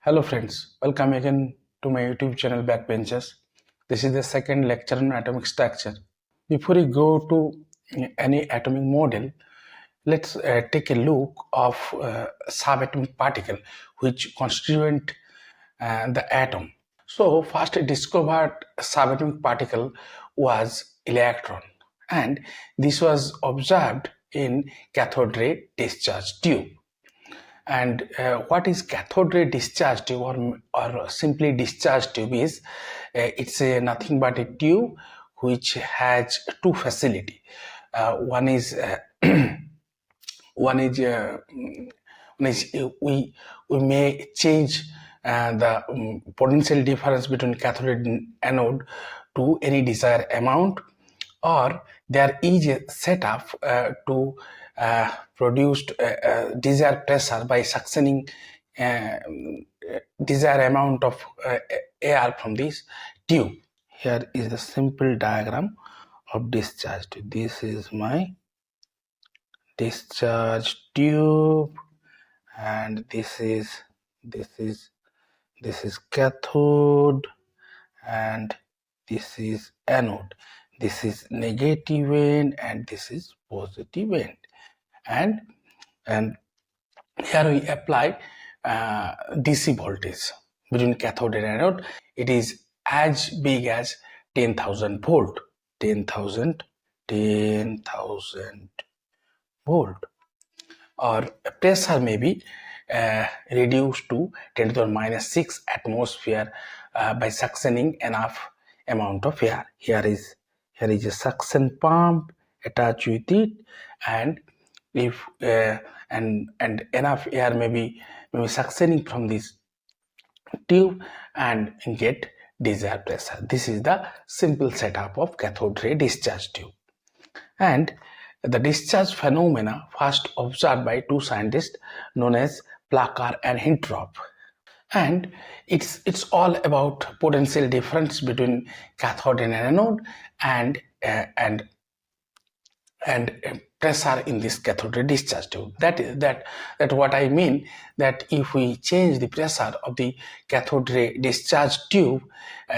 Hello friends, welcome again to my YouTube channel Backbenchers. This is the second lecture on atomic structure. Before we go to any atomic model, let's take a look of subatomic particle which constituent the atom. So first discovered subatomic particle was electron, and this was observed in cathode ray discharge tube. And what is cathode ray discharge tube or simply discharge tube is it's nothing but a tube which has two facility. One is one is we may change the potential difference between cathode and anode to any desired amount, or there is a setup to produce desired pressure by suctioning desired amount of air from this tube. Here is the simple diagram of discharge tube. This is my discharge tube, and this is cathode, and this is anode. This is negative end and this is positive end, and here we apply DC voltage between cathode and anode. It is as big as 10,000 volt. 10,000 volt. Or pressure may be reduced to 10 to the minus 6 atmosphere by suctioning enough amount of air. Here is a suction pump attached with it, and if and enough air may be suctioning from this tube and get desired pressure. This is the simple setup of cathode ray discharge tube. And the discharge phenomena first observed by two scientists known as Placker and Hintrop. And it's all about potential difference between cathode and anode and pressure in this cathode ray discharge tube. That what I mean, that if we change the pressure of the cathode ray discharge tube,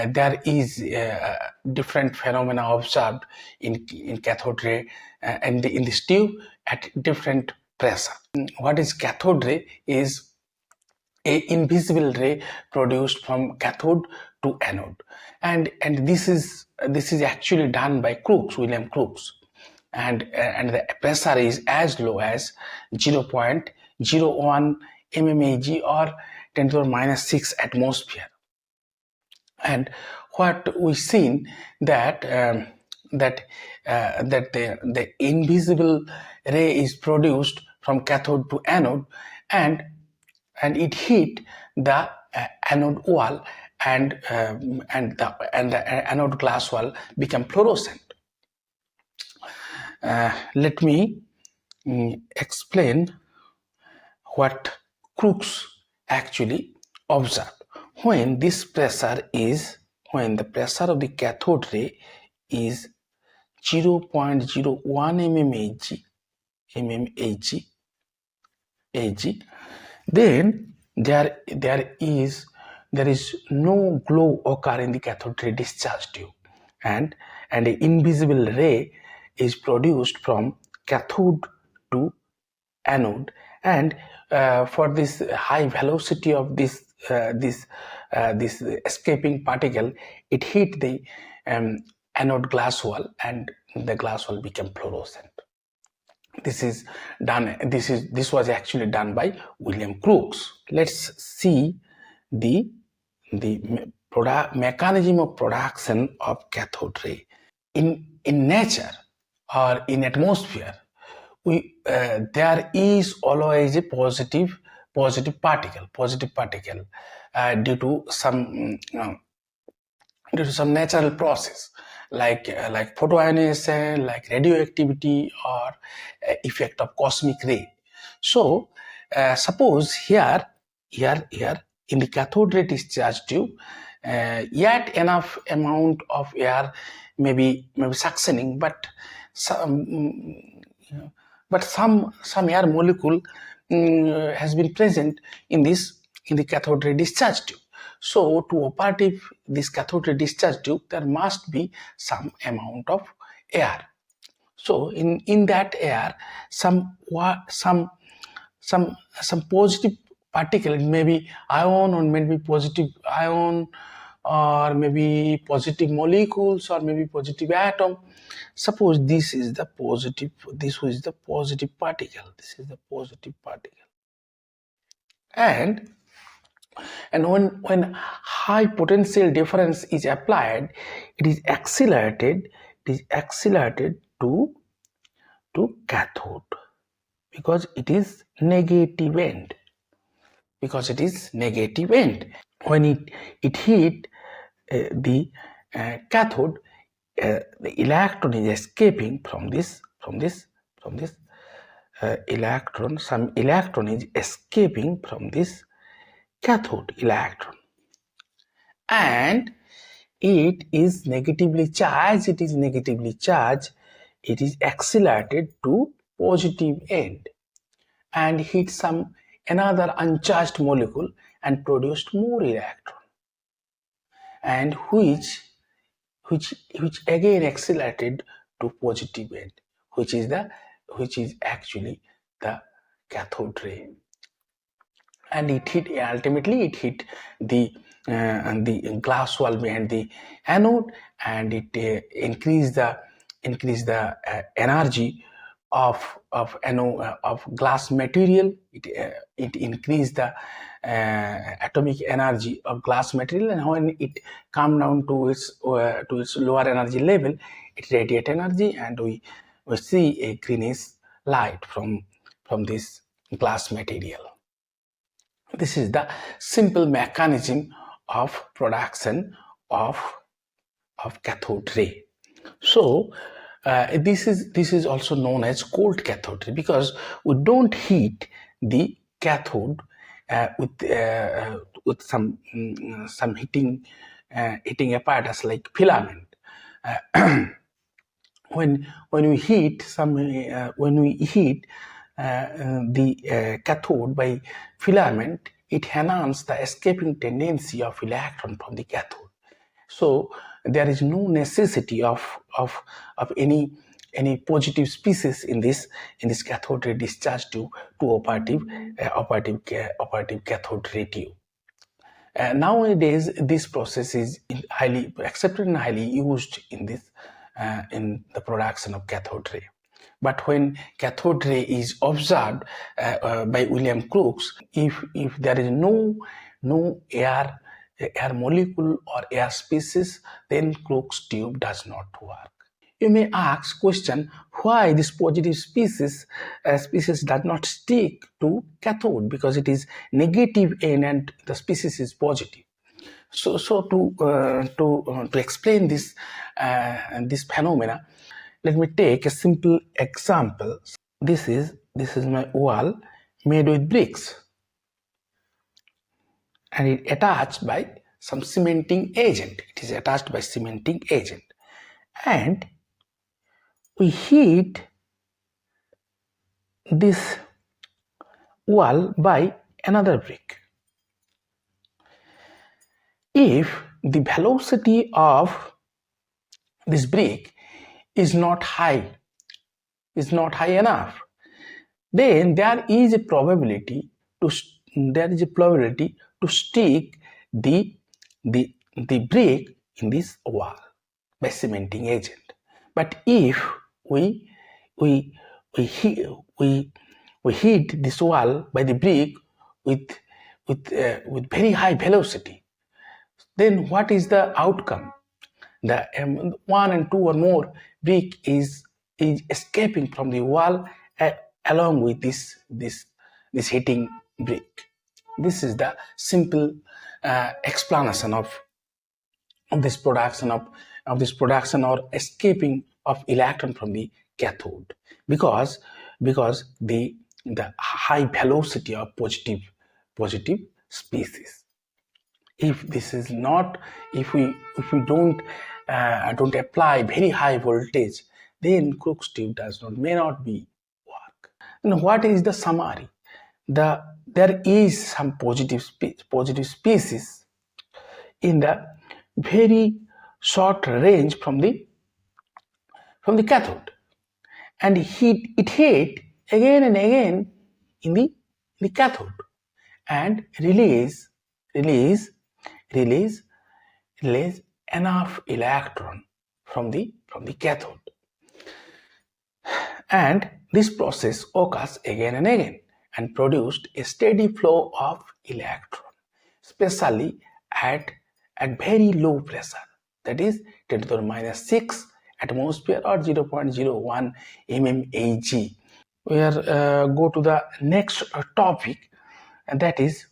there is different phenomena observed in cathode ray and in this tube at different pressure. What is cathode ray? Is a invisible ray produced from cathode to anode, and this is actually done by William Crookes, and the pressure is as low as 0.01 mmHg or 10 to the minus 6 atmosphere. And what we've seen that the invisible ray is produced from cathode to anode, and it hit the anode wall, and the anode glass wall become fluorescent. Let me explain what Crookes actually observed. When the pressure of the cathode ray is 0.01 mmHg, then there is no glow occur in the cathode ray discharge tube, and an invisible ray is produced from cathode to anode, and for this high velocity of this escaping particle, it hit the anode glass wall, and the glass wall became fluorescent. This was actually done by William Crookes. Let's see the mechanism of production of cathode ray. In nature or in atmosphere, there is always a positive particle due to some natural process, like photoionization, like radioactivity, or effect of cosmic ray. So suppose here in the cathode ray discharge tube, yet enough amount of air may be suctioning, but some air molecule has been present in this in the cathode ray discharge tube. So to operative this cathode ray discharge tube, there must be some amount of air. So in that air, some positive particle, it may be ion or maybe positive ion, or maybe positive molecules, or maybe positive atom. Suppose this is the positive, this is the positive particle, this is the positive particle, and when high potential difference is applied, it is accelerated to cathode, because it is negative end, when it hit the cathode, the electron is escaping from this electron, some electron is escaping from this cathode electron, and it is negatively charged, it is accelerated to positive end and hit some another uncharged molecule and produced more electron, and which again accelerated to positive end, which is actually the cathode ray, and ultimately it hit the glass wall behind the anode, and it increased the energy of glass material. It increased the atomic energy of glass material, and when it come down to its lower energy level, it radiate energy, and we see a greenish light from this glass material. This is the simple mechanism of production of cathode ray. So this is also known as cold cathode ray, because we don't heat the cathode with some heating apparatus like filament. When we heat the cathode by filament, it enhances the escaping tendency of electron from the cathode. So there is no necessity of any positive species in this cathode ray discharge to operative cathode ray tube. Nowadays, this process is highly accepted and highly used in the production of cathode ray. But when cathode ray is observed by William Crookes, if there is no air molecule or air species, then Crookes tube does not work. You may ask question, why this positive species does not stick to cathode, because it is negative end and the species is positive. So to explain this phenomena, let me take a simple example. This is my wall made with bricks, and it attached by some cementing agent. It is attached by cementing agent, and we heat this wall by another brick. If the velocity of this brick is not high enough, then there is a probability to stick the brick in this wall by cementing agent. But if we hit this wall by the brick with very high velocity, then what is the outcome? The one and two or more brick is escaping from the wall along with this hitting brick. This is the simple explanation of this production or escaping of electron from the cathode, because the high velocity of positive species. If this is not, if we don't apply very high voltage, then Crookes tube may not be work. And what is the summary? there is some positive species in the very short range from the cathode, and it hit again and again in the cathode and release release release enough electron from the cathode, and this process occurs again and again and produced a steady flow of electron, especially at very low pressure, that is 10 to the minus 6 atmosphere or 0.01 mmHg. We are go to the next topic, and that is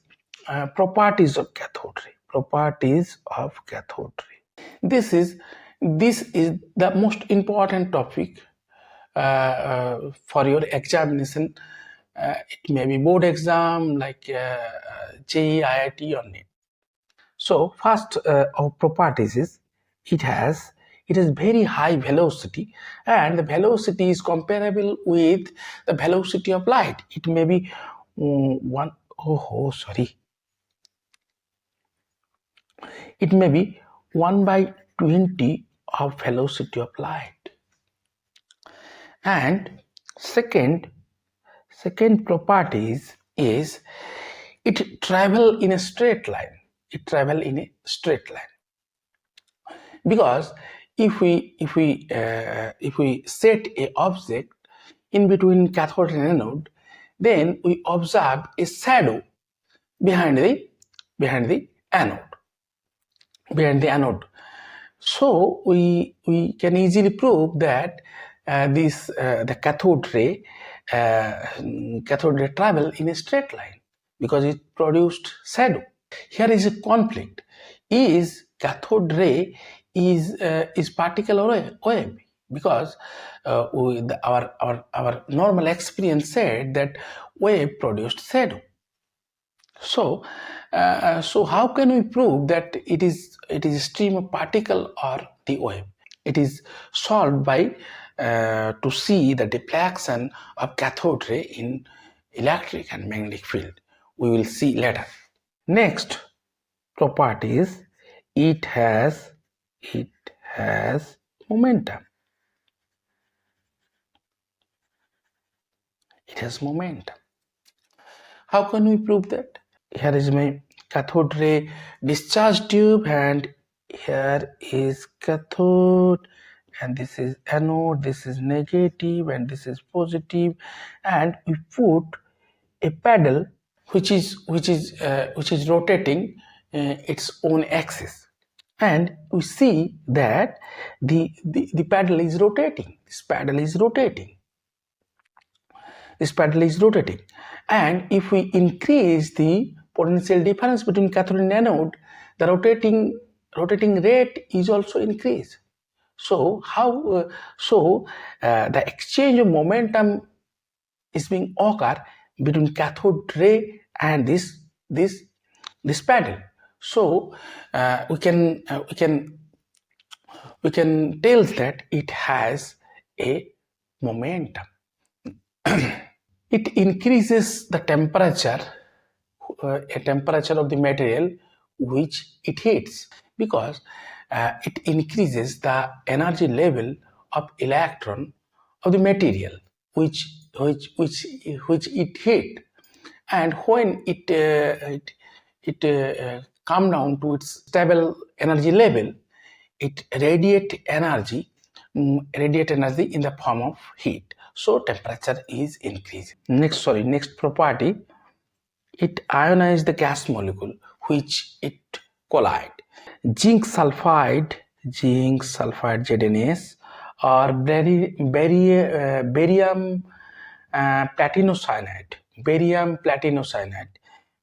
properties of cathode ray. Properties of cathode ray. This is the most important topic for your examination. It may be board exam like JEE, IIT or NEET. So first of properties is it has very high velocity, and the velocity is comparable with the velocity of light. It may be it may be 1/20 of velocity of light. And second property is it travel in a straight line. Because if we set a object in between cathode and anode, then we observe a shadow behind the anode. So we can easily prove that the cathode ray travel in a straight line because it produced shadow. Here is a conflict: is cathode ray is particle or wave? Because our normal experience said that wave produced shadow. So how can we prove that it is a stream of particle or the wave? It is solved by to see the deflection of cathode ray in electric and magnetic field. We will see later. Next property is it has momentum. It has momentum. How can we prove that? Here is my cathode ray discharge tube, and here is cathode, and this is anode, this is negative, and this is positive, and we put a paddle which is rotating its own axis, and we see that the paddle is rotating. This paddle is rotating, and if we increase the potential difference between cathode and anode, the rotating rate is also increased. So the exchange of momentum is being occur between cathode ray and this paddle. So we can tell that it has a momentum. It increases the temperature of the material which it hits, because it increases the energy level of electron of the material which it hit, and when it come down to its stable energy level, it radiate energy in the form of heat. So temperature is increasing. Next property, it ionize the gas molecule which it collide. Zinc sulfide ZNS, or barium platinocyanide,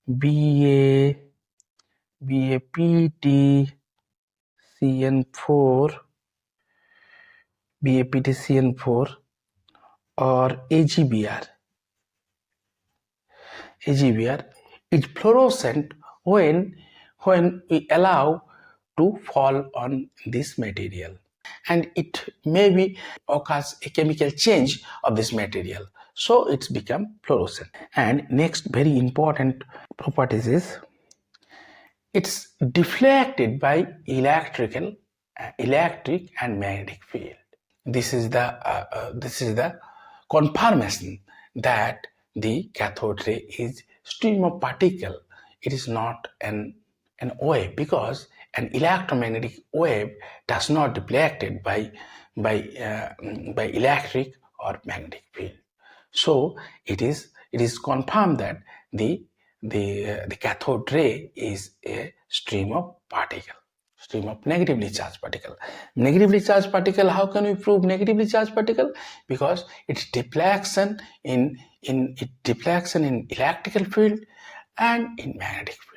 BAPTCN4, or AgBr is fluorescent when we allow to fall on this material, and it maybe occurs a chemical change of this material. so it's become fluorescent. And next very important properties is it's deflected by electric and magnetic field. This is the confirmation that the cathode ray is stream of particle. It is not an wave, because an electromagnetic wave does not deflected by electric or magnetic field. So it is confirmed that the cathode ray is a stream of negatively charged particle. Negatively charged particle, how can we prove negatively charged particle? Because its deflection in electrical field and in magnetic field.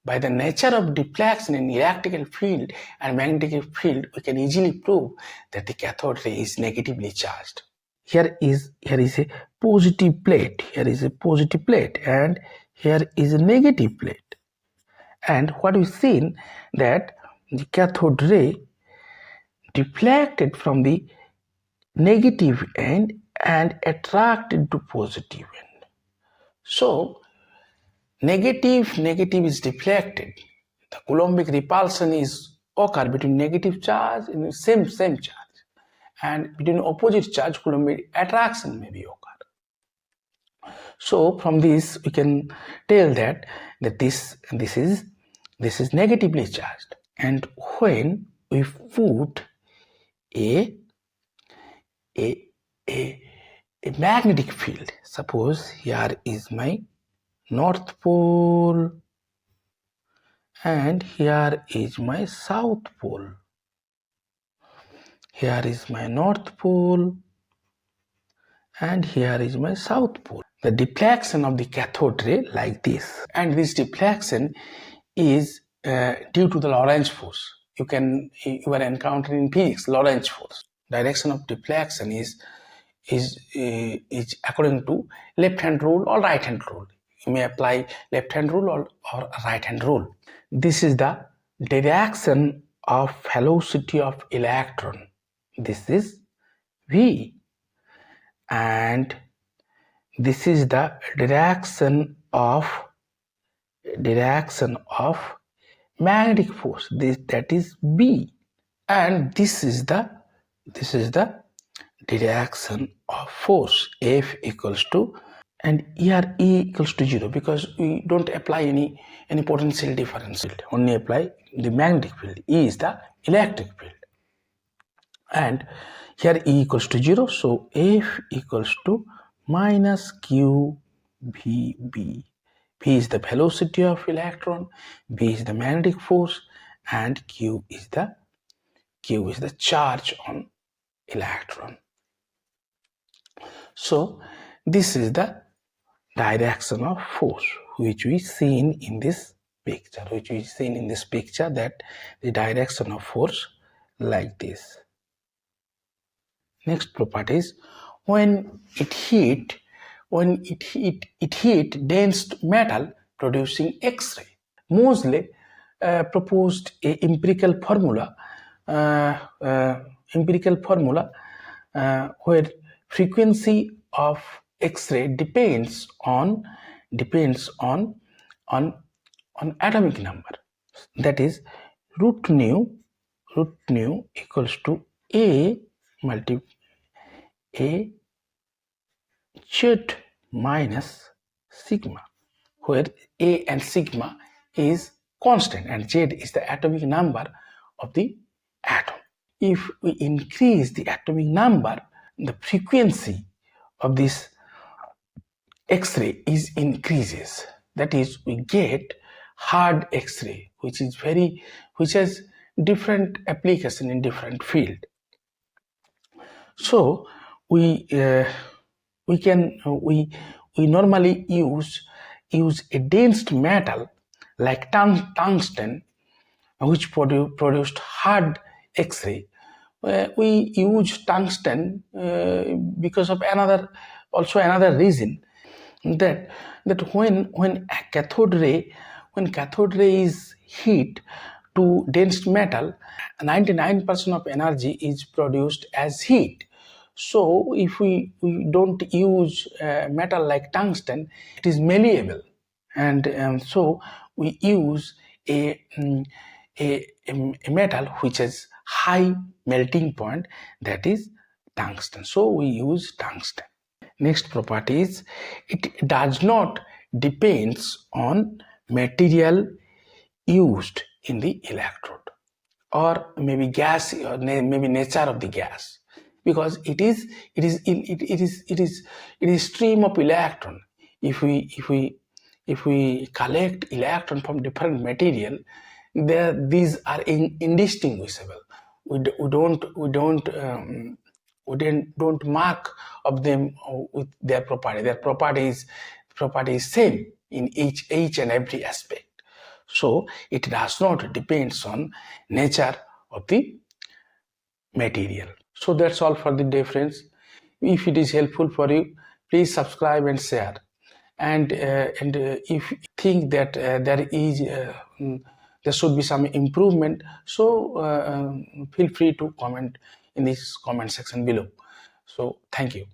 By the nature of deflection in electrical field and magnetic field, we can easily prove that the cathode ray is negatively charged. Here is a positive plate. Here is a positive plate, and here is a negative plate. And what we've seen that the cathode ray deflected from the negative end and attracted to positive end. So negative is deflected. The Coulombic repulsion is occur between negative charge and same charge, and between opposite charge Coulombic attraction may be occur. So from this we can tell that this is negatively charged. And when we put a magnetic field, suppose here is my north pole and here is my south pole. Here is my north pole and here is my south pole. The deflection of the cathode ray like this, and this deflection is due to the Lorentz force. You are encountering physics Lorentz force. Direction of deflection is according to left hand rule or right hand rule. You may apply left hand rule or right hand rule. This is the direction of velocity of electron. This is v, and this is the direction of magnetic force, that is b, and this is the direction of force F equals to, and here E equals to 0, because we don't apply any potential difference, only apply the magnetic field. E is the electric field, and here E equals to 0, so F equals to minus q v b. V is the velocity of electron, B is the magnetic force, and Q is the charge on electron. So this is the direction of force which we seen in this picture. That the direction of force like this. Next property is when it heat dense metal producing X-ray. Moseley proposed a empirical formula where frequency of X-ray depends on atomic number. That is root nu equals to A Z minus sigma, where A and sigma is constant and Z is the atomic number of the atom. If we increase the atomic number, the frequency of this X-ray is increases. That is, we get hard X-ray, which has different application in different field. So we normally use a dense metal like tungsten, which produced hard X-ray. We use tungsten because of another reason, that when cathode ray is heat to dense metal, 99% of energy is produced as heat. So if we don't use metal like tungsten, it is malleable, and so we use a metal which has high melting point, that is tungsten. So we use tungsten. Next property is it does not depends on material used in the electrode, or maybe gas, or maybe nature of the gas, because it is stream of electron. If we collect electron from different material, these are indistinguishable. We don't mark of them with their property. Their property is same in each and every aspect. So it does not depends on nature of the material. So that's all for the difference. If it is helpful for you, please subscribe and share. And if you think that there should be some improvement, so feel free to comment in this comment section below. So thank you.